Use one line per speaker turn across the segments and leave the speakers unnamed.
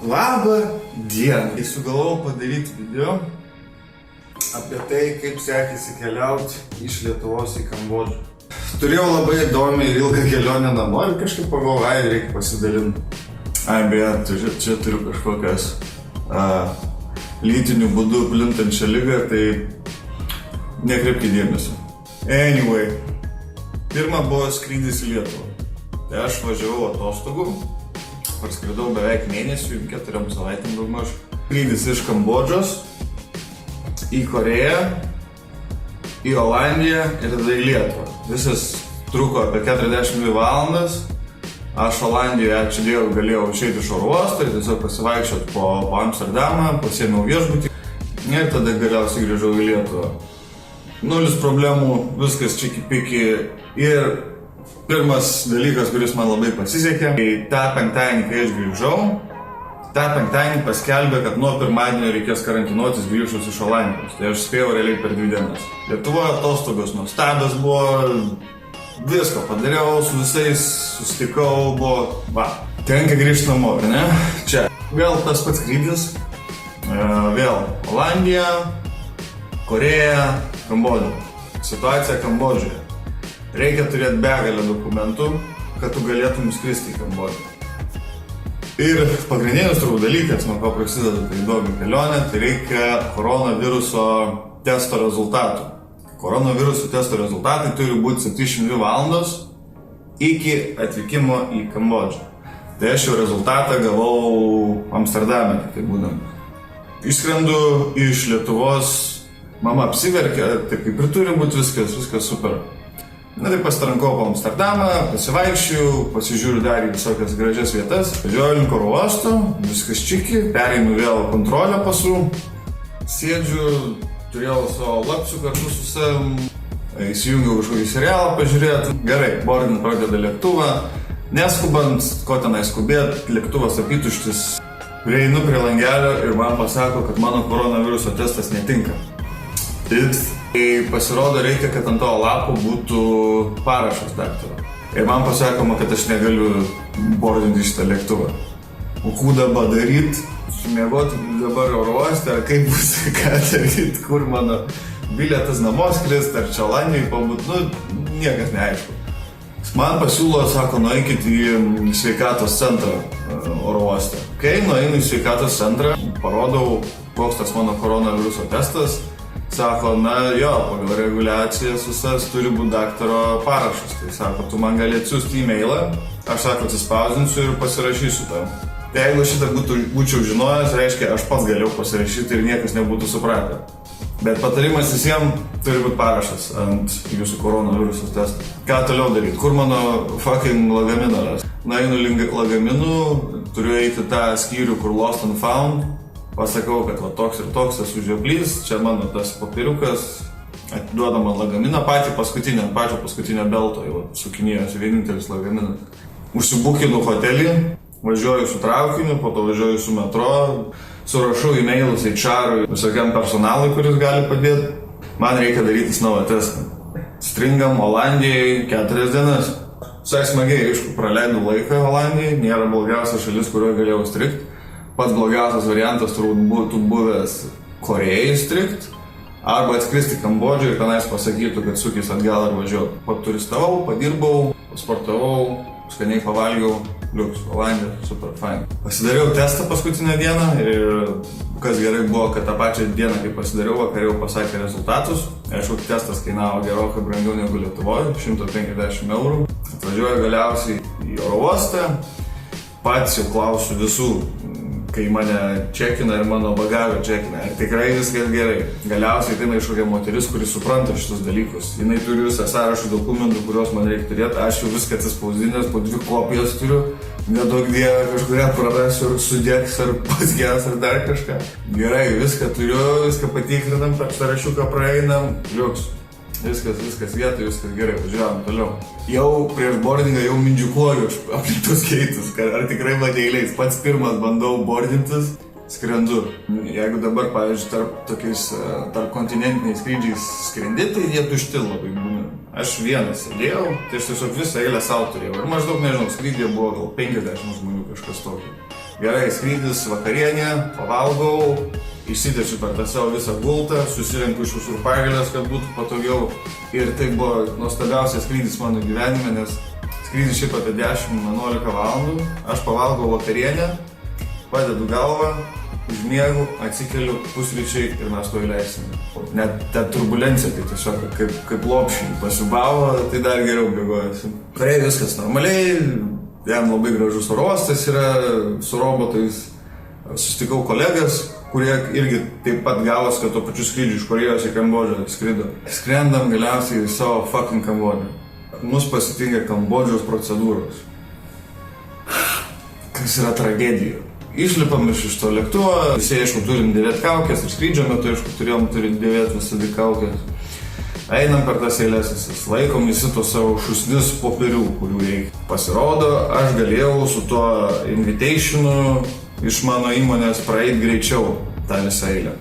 Labą dieną. Sugalvojau padaryti video apie tai, kaip sekėsi keliauti iš Lietuvos į Kambodžą. Turėjau labai įdomią ir ilgą kelionę namo ir kažkaip pagalvojau, reikia pasidalinti. Beje, čia turiu kažkokias lytiniu būdu plintančią ligą, tai nekreipkite dėmesio. Anyway, pirma buvo skrydis į Lietuvą. Tai aš važiavau atostogų, parskridau beveik mėnesių, 4 savaitėm daugmaž. Skrydis iš Kambodžos į Koreją, į Olandiją ir tada į Lietuvą. Visas truko apie 42 valandas. Aš Olandijoje, ačiū Dievui, galėjau išeiti iš oro uosto ir tiesiog pasivaikščioti po Amsterdamą, pasiėmiau viešbutį ir tada galiausiai grįžau į Lietuvą. Nulis problemų, viskas čiki-piki. Ir pirmas dalykas, kuris man labai pasisekė, tai tą penktadienį, kai aš grįžau, tą penktadienį paskelbė, kad nuo pirmadienio reikės karantinuotis grįžus iš Olandijos. Tai aš spėjau realiai per 2 dienas. Lietuvoje atostogos nuostabios buvo, viską padariau, su visais susitikau, buvo, tenka grįžti namo, ar ne? Čia vėl tas pats skrydis, vėl Olandija, Koreja, Kambodža. Situacija Kambodžoje. Reikia turėti begalę dokumentų, kad tu galėtum skristi į Kambodžą. Ir pagrindinis turbūt dalykas, nuo ko prasideda tai įdomi kelionė, tai reikia koronaviruso testo rezultatų. Koronaviruso testo rezultatai turi būti 72 valandos iki atvykimo į Kambodžą. Tai aš jau rezultatą gavau Amsterdame, tai būdam. Išskrendu iš Lietuvos, mama apsiverkė, tai kaip ir turi būti viskas super. Na tai pasitarankau po Amsterdamą, pasivaikščiau, pasižiūriu dar į visokias gražias vietas, važiuoju link oro uosto, viskas čiki, pereinu vėl kontrolę pasų, sėdžiu, turėjau savo lapsių kartu su savim, įsijungiau kažkokį serialą pažiūrėti, gerai, boarding pradeda lėktuvą, neskubant, ko tenai skubėt, lėktuvas apytuštis, prieinu prie langelio ir man pasako, kad mano koronaviruso testas netinka. Tai pasirodo reikia, kad ant to lapo būtų parašas daktaro. Ir man pasakoma, kad aš negaliu boardinti šitą lėktuvą. O ką dabar daryt? Sumėgoti dabar oro uoste, ar kaip bus, ką daryt, kur mano bilietas namo skrist, ar čia Olandijai pabūt, niekas neaišku. Man pasiūlo, sako, nueikit į sveikatos centrą oro uoste. Kai nueinu į sveikatos centrą, parodau, koks tas mano koronaviruso testas. Sako, pagal reguliacijas visas turi būti daktaro parašas. Tai sako, tu man gali atsiųsti e-mailą, aš sako, atsispausdinsiu ir pasirašysiu tam. Tai jeigu šitą būčiau žinojęs, reiškia, aš pats galėjau pasirašyti ir niekas nebūtų supratę. Bet patarimas visiems turi būti parašas ant jūsų koronaviruso testo. Ką toliau daryti? Kur mano fucking lagaminas? Einu link lagaminų, turiu eiti tą skyrių, kur Lost and Found. Pasakau, kad toks ir toks esu žioplys, čia mano tas papiriukas, atiduoda man lagaminą, pačio paskutinio belto, jau sukinėjasi vienintelis lagaminas. Užsibukinu hotelį, važiuoju su traukiniu, po to važiuoju su metro, surašau e-mailus HR-ui, visokiam personalui, kuris gali padėti. Man reikia darytis naują testą. Stringam Olandijai 4 dienas. Visai smagiai, aišku, praleidau laiką Olandijai, nėra blogiausia šalis, kurioje galėjau strikti. Pats blogiausias variantas turbūt būtų buvęs Korėjai strikt, arba atskristi į Kambodžą ir tenais pasakytų, kad sukis atgal ir važiuoju. Paturistavau, padirbau, pasportavau, skaniai pavalgiau, liuks, Olandija, super fine. Pasidariau testą paskutinę dieną ir kas gerai buvo, kad tą pačią dieną, kai pasidariau, vakare jau pasakė rezultatus. Aišku, testas kainavo gerokai brangiau negu Lietuvoje, 150 €. Atvažiuoju galiausiai į oro uostą, pats jau klausiu visų, kai mane čekina ir mano bagažą čekina. Ir tikrai viskas gerai. Galiausiai tai kažkokia moteris, kuris supranta šitus dalykus. Jinai turi visą sąrašą dokumentų, kuriuos man reikia turėti. Aš jau viską atsispausdinęs, po 2 kopijas turiu. Nedaug dievą kažkurią prarasiu, ar sudėks, ar pats geras, ar dar kažką. Gerai, viską turiu, viską patikrinam, per sąrašiuką praeinam. Liuks. Viskas vietoj, viskas gerai, važiuojam toliau. Jau prieš boardingą jau mindžiukuoju aplink tos geitus, ar tikrai mane eiliais. Pats pirmas bandau boardintis, skrendu. Jeigu dabar, pavyzdžiui, tarp kontinentiniais skrydžiais skrendi, tai jie tušti labai būna. Aš vienas sėdėjau, tai aš tiesiog visą eilę sau turėjau. Ir maždaug, nežinau, skrydyje buvo gal 50 žmonių kažkas tokio. Gerai, skrydis, vakarienė, pavalgau, išsitiečiu per tą savo visą gultą, susirenku iš visur pagalės, kad būtų patogiau. Ir tai buvo nuostabiausias skrydis mano gyvenime, nes skrydis šiaip apie 10-11 valandų. Aš pavalgau vakarienę, padedu galvą, užmiegu, atsikeliu, pusryčiai ir mes to įleisime. Net ta turbulencija, tai tiesiog kaip lopšiai pasibavo, tai dar geriau bėgojasi. Praėjo viskas normaliai, jam labai gražus oro uostas yra su robotais. Susitikau kolegas, kurie irgi taip pat gavosi, kad to pačiu skrydžiu iš Korėjos į Kambodžą skrido. Skrendam galiausiai į savo fucking Kambodžą. Mus pasitinka Kambodžos procedūros. Kas yra tragedija. Išlipam iš to lėktuvo, visi aišku turim dėvėti kaukės ir skrydžio metu aišku turėjom dėvėti visada kaukės. Einam per tas eilės visas, laikom visi to savo šusnis popierių, kurių reikia. Pasirodo, aš galėjau su tuo invitationu iš mano įmonės praeiti greičiau tą visą eilę.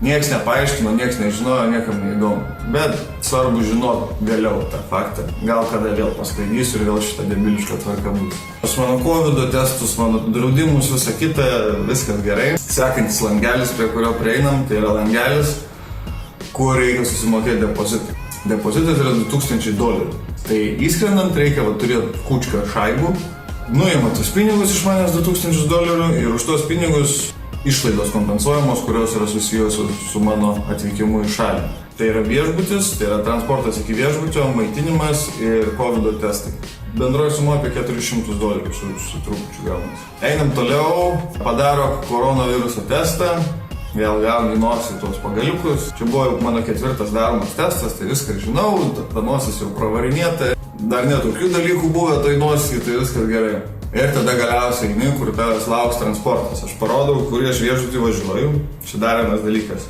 Niekas nepaaiškino, niekas nežinojo, niekam neįdomu. Bet svarbu žinot vėliau tą faktą. Gal kada vėl pasklaidysiu ir vėl šitą debilišką tvarką bus. Pas mano COVID testus, mano draudimus, visą kitą, viskas gerai. Sekantis langelis, prie kurio prieinam, tai yra langelis, kur reikia susimokėti depozitą. Depozitas yra $2000. Tai įskrendant reikia turėti kučką šaibų, nuima tus pinigus iš manęs $2000 ir už tos pinigus išlaidos kompensuojamos, kurios yra susijusios su mano atvykimu į šalį. Tai yra viešbutis, tai yra transportas iki viešbučio, maitinimas ir COVID testai. Bendroji suma apie $400 su trupučiu gaunasi. Einam toliau, padaro koronaviruso testą, vėl gauni nosį tuos pagaliukus. Čia buvo jau mano 4. daromas testas, tai viską žinau, ta nosis jau pravarinėta. Dar netokių dalykų buvo toj nosį, tai viskas gerai. Ir tada galiausiai eini, kur tavęs lauks transportas. Aš parodau, kurį aš viešbutį važiuoju. Čia dar vienas dalykas.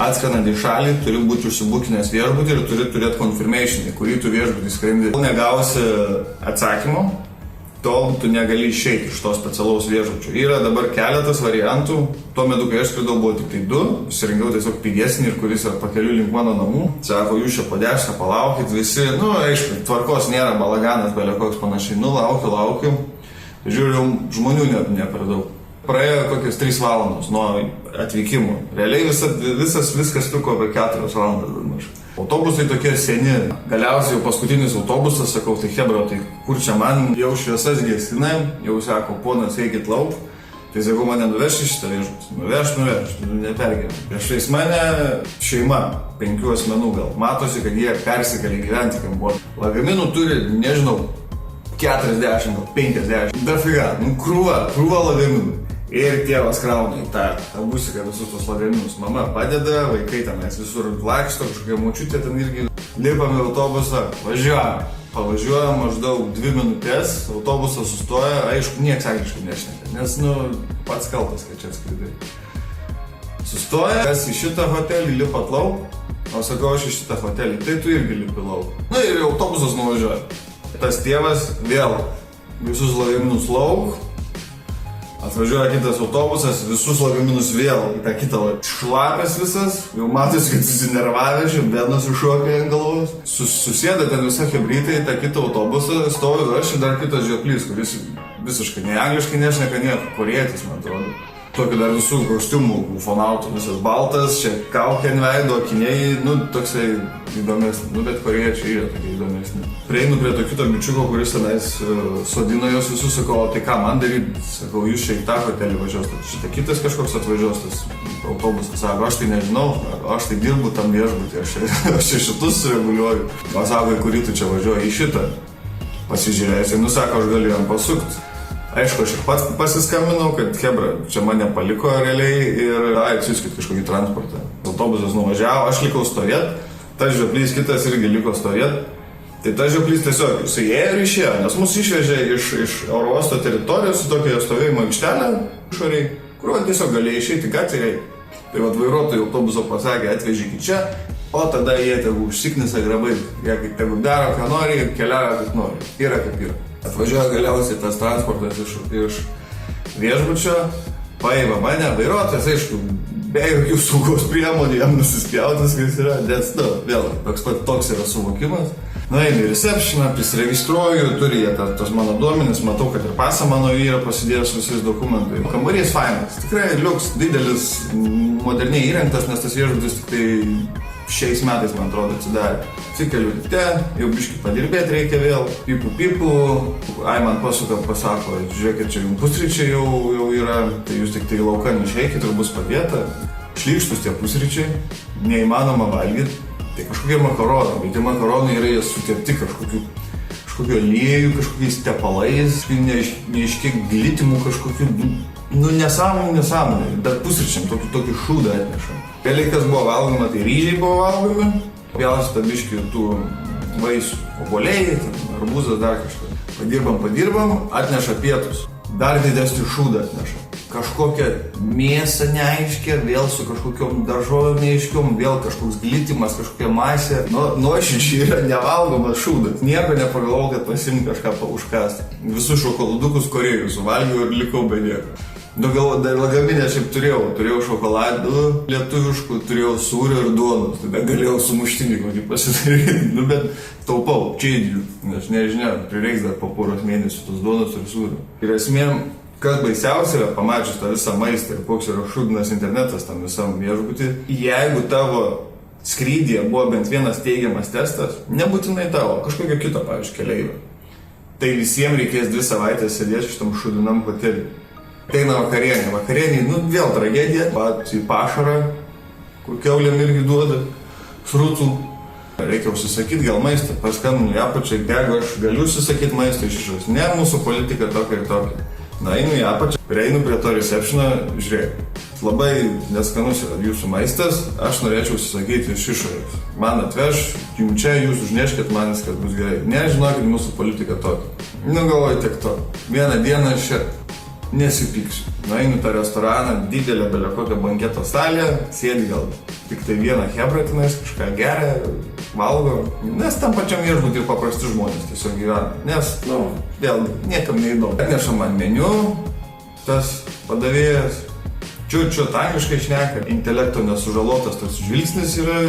Atskrendant į šalį, turi būti užsibukinęs viešbutį ir turi turėti confirmation, kurį tu viešbutį skrendi. Kol negausi atsakymo, tol tu negali išeiti iš to specialaus viešbučio. Yra dabar keletas variantų. Tuo metu, kai aš skridau, buvo tik tai 2. Susirinkau tiesiog pigesnį ir kuris yra pakeliu link mano namų. Sako, jūs čia po 10 palaukit visi. Aišku, tvarkos nėra, balaganas, belė koks panašiai. Laukiu. Žiūriu, žmonių ne per daug. Praėjo kokias 3 valandos nuo atvykimo. Realiai viskas truko apie 4 valandas. Autobusai tokie seni. Galiausiai jau paskutinis autobusas, sakau, tai hebra, tai kur čia man jau šviesas gesina, jau sako, ponas, eikit lauk. Tai sakau, mane nuveš į šitą viešbutį. Nuveš, nepergyvenu. Priešais mane šeima, 5 asmenų gal. Matosi, kad jie persikėlė gyventi Kambodžą. Lagaminų turi, nežinau, 40, gal 50. Dafiga, krūva lagaminų. Ir tėvas krauna į tą busiką visus tos lagaminus. Mama padeda, vaikai tenais visur laksto, kažkokia močiutė ten irgi. Lipam į autobusą, važiuojam. Pavažiuojam maždaug 2 minutės, autobusas sustoja, aišku, nieks angliškai nešneka, nes, pats kaltas, kad čia atskridai. Sustoja, kas į šitą hotelį lipat lauk, o sakau, aš į šitą hotelį, tai tu irgi lipi lauk. Ir autobusas nuvažiuoja. Tas tėvas vėl visus lagaminus lauk. Atvažiuoja kitas autobusas, visus lagaminus vėl į tą kitą šlapės visas. Jau matosi, kad susinervavę, benas iššokia ant galvos. Susėda ten visa hebrytė į tą kitą autobusą, stovi aš ir dar kitas žioplys, kuris visiškai ne angliškai nešneka nieko, korėjietis, man atrodo. Tokių dar visų kostiumų, ufonautų, visas baltas, čia kaukė ant veido, akiniai, toksai įdomesni, bet korėjiečiai yra tokie įdomesni. Prieinu prie to kito bičiuko, kuris tenais sodino jos visus, sakau, tai ką man daryti? Sakau, jūs čia į tą hotelį važiuos, tai šitą kitas kažkoks atvažiuos, tas autobusas, sako, aš tai nežinau, aš tai dirbu tam viešbutį, aš čia šitus reguliuoju. O sako, kurį tu čia važiuoji į šitą? Pasižiūrėjusi, sako, aš galiu jam pasukti. Aišku, aš ir pats pasiskambinau, kad hebra, čia mane paliko realiai ir atsiųskit kažkokį transportą. Autobusas nuvažiavo, aš likau stovėt, tas žioplys kitas irgi liko stovėt. Tai tas žioplys tiesiog suėjo ir išėjo, nes mus išvežė iš oro uosto teritorijos su tokia stovėjimo aikštelė išoriai, kur tiesiog galėjo išeiti gatvėje. Tai vairuotojai autobuso pasakė, atvežė iki čia, o tada jie tegu užsiknisa grabai, jie tegu daro, ką nori, keliauja, kaip nori. Yra kaip yra. Atvažiuoja galiausiai tas transportas iš viešbučio, paima mane, vairuotojas, aišku, be jokių saugos priemonių, jam nusispjautas, kas yra, nes, vėl, toks yra suvokimas. Einu į receptioną, prisiregistruoju, turi jie tos mano duomenis, matau, kad ir pasą mano yra pasidėjęs visais dokumentai. Kambarys fainas, tikrai liuks, didelis, moderniai įrengtas, nes tas viešbutis tik tai šiais metais, man atrodo, atsidarė. Atsikeliu ten, jau biškį padirbėti reikia vėl, pipu, man pasuka, pasako, žiūrėkit, čia jums pusryčiai jau yra, tai jūs tik tai į lauką neišeikit ir bus padėta. Šlykštus tie pusryčiai, neįmanoma valgyti. Tai kažkokie makaronai, bet tie makaronai yra jie sutepti kažkokiu aliejų, kažkokiais tepalais, neiškiek glitimų kažkokiu, nesąmonė, bet pusryčiam tokį šūdą atneša. Vėliai kas buvo valgoma, tai ryžiai buvo valgomi, pjaustyta biškį tų vaisių, obuoliai, arbūzas, dar kažką. Padirbam, atneša pietus, dar didesnį šūdą atneša. Kažkokia mėsa neaiškia, vėl su kažkokiom daržovėm neaiškiom, vėl kažkoks glitimas, kažkokia masė. Nuoširdžiai yra nevalgomas šūdas. Nieko nepagalvojau, kad pasimti kažką paužkasti. Visus šokoladukus Korėjų suvalgiau ir likau be nieko. Dar lagaminę šiaip turėjau šokoladų lietuviškų, turėjau sūrio ir duonos, tada galėjau sumuštinį kokį pasidaryti, bet taupau, čeidžiu, nes nežinia, prireiks dar po poros mėnesių tos duonos ir sūrio. Ir esmė, kas baisiausia yra, pamačius tą visą maistą ir koks yra šūdinas internetas tam visam viešbutį, jeigu tavo skrydyje buvo bent vienas teigiamas testas, nebūtinai tavo, kažkokio kito, pavyzdžiui, keleivio, tai visiems reikės 2 savaitės sėdėti šitam šūdinam hotelį. Ateina vakarienė, vėl tragedija, pat į pašarą, kur kiaulėm irgi duoda, srutų. Reikia užsisakyti gal maistą, paskambinu į apačią, jeigu aš galiu užsisakyti maistą iš išorės. Ne, mūsų politika tokia ir tokia. Einu į apačią, prieinu prie to receptioną, žiūrėk, labai neskanus yra jūsų maistas, aš norėčiau užsisakyti iš išorės. Man atveš, jums čia, jūs užneškit, man viskas bus gerai. Nežinokit, mūsų politika tokia. Galvoju tiek to. Vieną dieną aš nesipyksiu. Einu tą restoraną, didelę belė kokią banketo salę, sėdi gal tik tai vieną hebrą tenais, kažką geria, valgo, nes tam pačiam viešbutį ir paprasti žmonės tiesiog gyvena, nes, vėlgi, niekam neįdomu. Atneša man meniu, tas padavėjas, čiut angliškai šneka, intelekto nesužalotas tas žvilgsnis yra,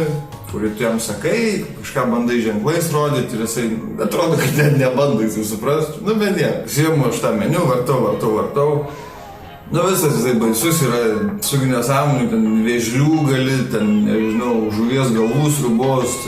kurį tu jam sakai, kažką bandai ženklais rodyti ir jisai atrodo, kad net nebandai jisai suprasti, bet ne, siemu aš tą meniu, vartau. Visas jisai baisus yra, su nesąmonių, ten vėžlių gali, ten, nežinau, žuvies galvų sriubos,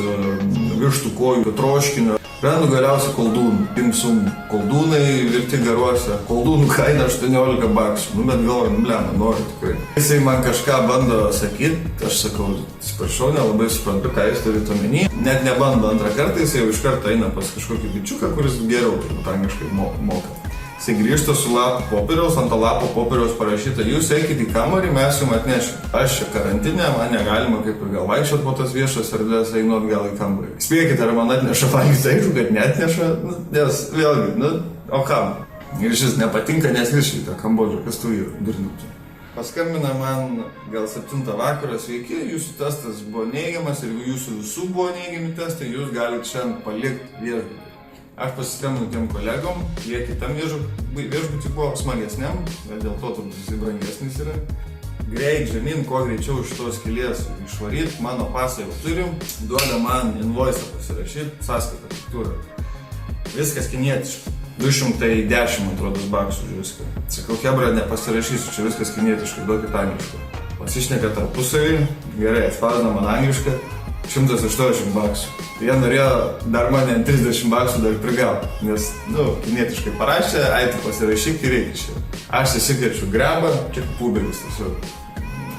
vištų kojų, troškinio. Randu galiausiai koldūnų. Imsum koldūnai virti garuose. Koldūnų kaina 18 baksų. Bet galvoju, noriu tikrai. Jisai man kažką bando sakyti, aš sakau, atsiprašau, nelabai suprantu, ką jis turi omeny. Net nebando antrą kartą, jisai jau iš karto eina pas kažkokį bičiuką, kuris geriau turbūt angliškai moka. Jisai grįžta su lapo popieriaus, ant to lapo popieriaus parašyta, jūs eikite į kambarį, mes jums atnešim. Aš čia karantinė, man negalima kaip ir gal vaikščiot po tas viešas erdves, einu atgal į kambarį. Spėkite, ar man atneša valgyti, aišku, kad neatneša, nes vėlgi, o kam? Ir šis nepatinka, nes viršiai tą Kambodžą, kas tu yra, durniutų. Paskambina man gal 7 vakaro, sveiki, jūsų testas buvo neigiamas ir jūsų visų buvo neigiami testai, jūs galite šiandien palikti viešbutį. Aš pasiskambinu tiem kolegom, jie kitam viešbutį buvo smagesniam, dėl to turbūt jisai brangesnis yra. Greit žemyn, kuo greičiau iš tos skylės išvaryti, mano pasą jau turim, duoda man invoice pasirašyti, sąskaitą faktūrą. Viskas kinietiškai, 210 atrodo baksų už viską. Sakau, hebra, nepasirašysiu, čia viskas kinietiškai, duokit angliškai. Pasišneka tarpusavį, gerai, atspausdina man anglišką, 180 baksų. Jie norėjo dar mane 30 baksų dar prigauti, nes, kinietiškai parašė, tu pasirašyk ir reikia čia. Aš įsikviečiu grebą, čia pubelis tiesiog.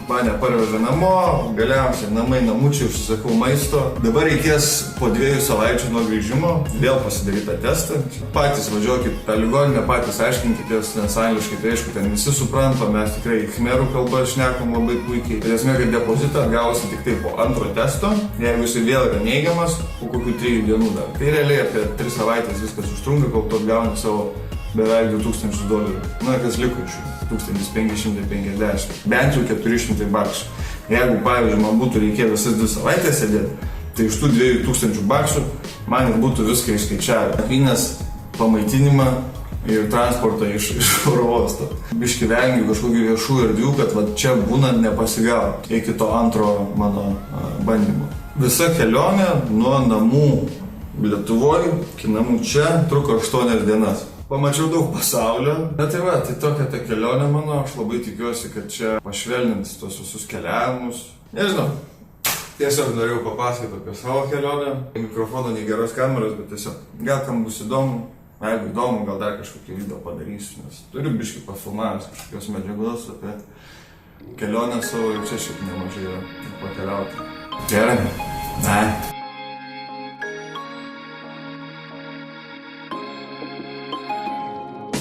Mane parveža namo, galiausiai namai namučiai, užsisakau maisto. Dabar reikės po 2 savaičių nuo grįžimo vėl pasidaryti tą testą. Patys važiuokit tą ligoninę, patys aiškinkitės, nes angliškai, tai aišku, ten visi supranta, mes tikrai khmerų kalbą šnekam labai puikiai. Tai esmė, kad depozitą gausi tik tai po antro testo, jeigu jisai vėl yra neigiamas, po kokių 3 dienų dar. Tai realiai apie 3 savaitės viskas užtrunka, kol tu atgauni savo beveik $2000. Kas liko iš jų? 1550. Bent jau 400 baksų. Jeigu, pavyzdžiui, man būtų reikėję visas 2 savaitės sėdėti, tai iš tų 2000 baksų man ir būtų viską išskaičiavę. Nakvynės pamaitinimą ir transportą iš oro uosto. Biški vengiu kažkokių viešų erdvių, kad va čia būnant nepasigauti iki to antro mano bandymo. Visa kelionė nuo namų Lietuvoje iki namų čia truko 8 dienas. Pamačiau daug pasaulio. Na tai va, tai tokia ta kelionė mano, aš labai tikiuosi, kad čia pašvelnins tos visus keliavimus. Nežinau, tiesiog norėjau papasakoti apie savo kelionę. Mikrofono, nei geros kameros, bet tiesiog gal kam bus įdomu. Jeigu įdomu, gal dar kažkokį video padarysiu, nes turiu biškį pafilmavęs kažkokios medžiagos apie kelionę savo ir čia šiaip nemažai yra pakeliauti. Gerai? Ne.